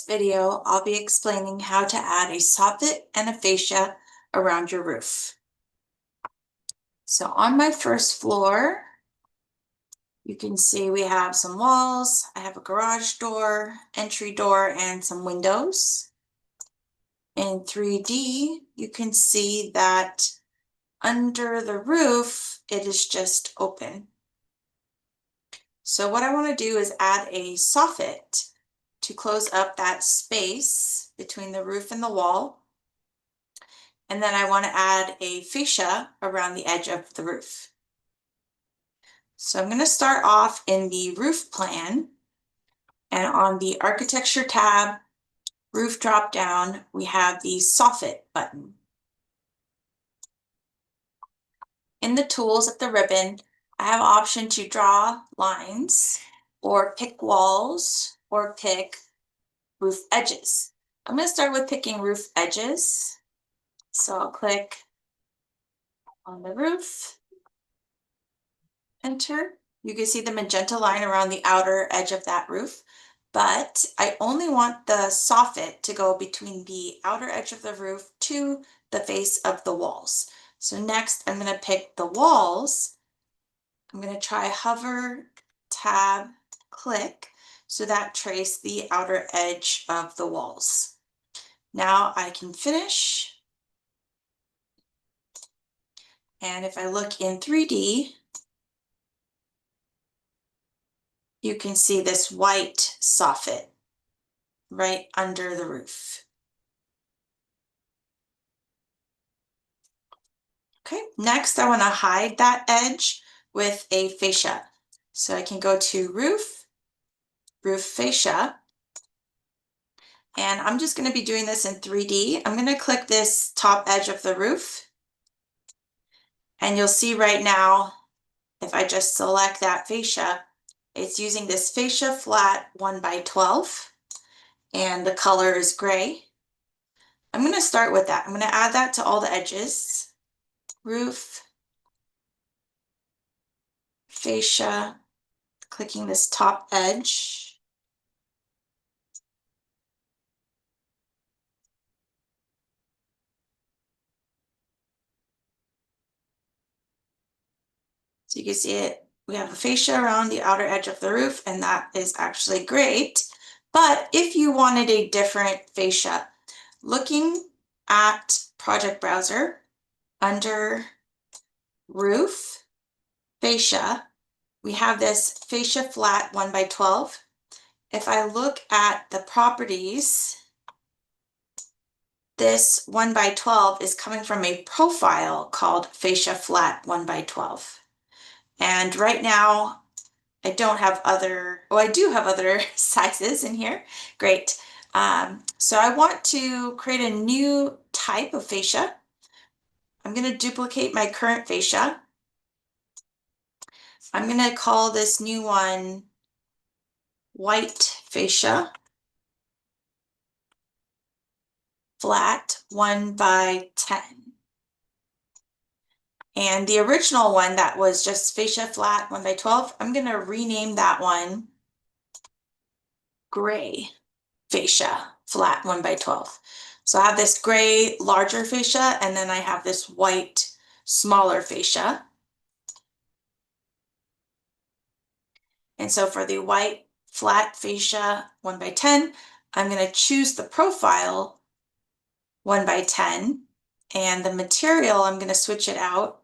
this video, I'll be explaining how to add a soffit and a fascia around your roof. So on my first floor, you can see we have some walls. I have a garage door, entry door, and some windows. In 3D, you can see that under the roof, it is just open. So what I want to do is add a soffit to close up that space between the roof and the wall. And then I want to add a fascia around the edge of the roof. So I'm going to start off in the roof plan, and on the architecture tab, roof drop down, we have the soffit button. In the tools at the ribbon, I have an option to draw lines or pick walls or pick roof edges. I'm going to start with picking roof edges. So I'll click on the roof, enter. You can see the magenta line around the outer edge of that roof, but I only want the soffit to go between the outer edge of the roof to the face of the walls. So next I'm going to pick the walls. I'm going to try hover, tab, click, so that trace the outer edge of the walls. Now I can finish. And if I look in 3D, you can see this white soffit right under the roof. Okay, next I want to hide that edge with a fascia. So I can go to roof, roof fascia, and I'm just going to be doing this in 3D. I'm going to click this top edge of the roof, and you'll see right now, if I just select that fascia, it's using this fascia flat 1x12, and the color is gray. I'm going to start with that. I'm going to add that to all the edges. Roof, fascia, clicking this top edge. So you can see it. We have a fascia around the outer edge of the roof, and that is actually great. But if you wanted a different fascia, looking at Project Browser, under Roof, Fascia, we have this fascia flat 1x12. If I look at the properties, this 1x12 is coming from a profile called fascia flat 1x12. And right now, I don't have other, oh, I do have other sizes in here. Great. So I want to create a new type of fascia. I'm going to duplicate my current fascia. I'm going to call this new one white fascia, flat 1x10. And the original one that was just fascia flat 1x12, I'm going to rename that one gray fascia flat 1x12. So I have this gray larger fascia, and then I have this white smaller fascia. And so for the white flat fascia 1x10, I'm going to choose the profile 1x10, and the material, I'm going to switch it out.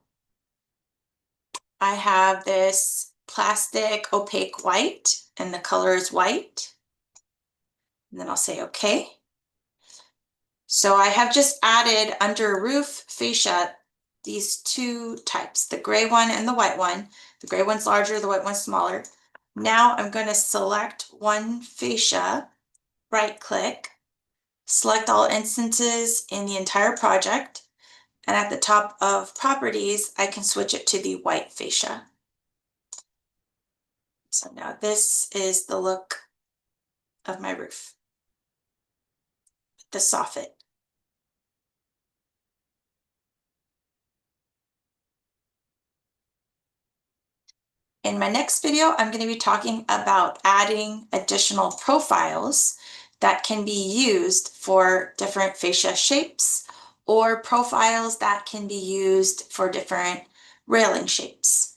I have this plastic opaque white, and the color is white. And then I'll say OK. So I have just added under roof fascia these two types, the gray one and the white one. The gray one's larger, the white one's smaller. Now I'm going to select one fascia, right click, select all instances in the entire project, and at the top of properties, I can switch it to the white fascia. So now this is the look of my roof, the soffit. In my next video, I'm going to be talking about adding additional profiles that can be used for different fascia shapes or profiles that can be used for different railing shapes.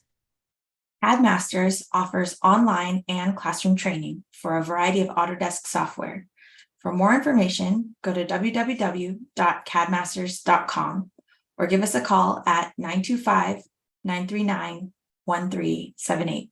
CAD Masters offers online and classroom training for a variety of Autodesk software. For more information, go to www.cadmasters.com or give us a call at 925-939-1378.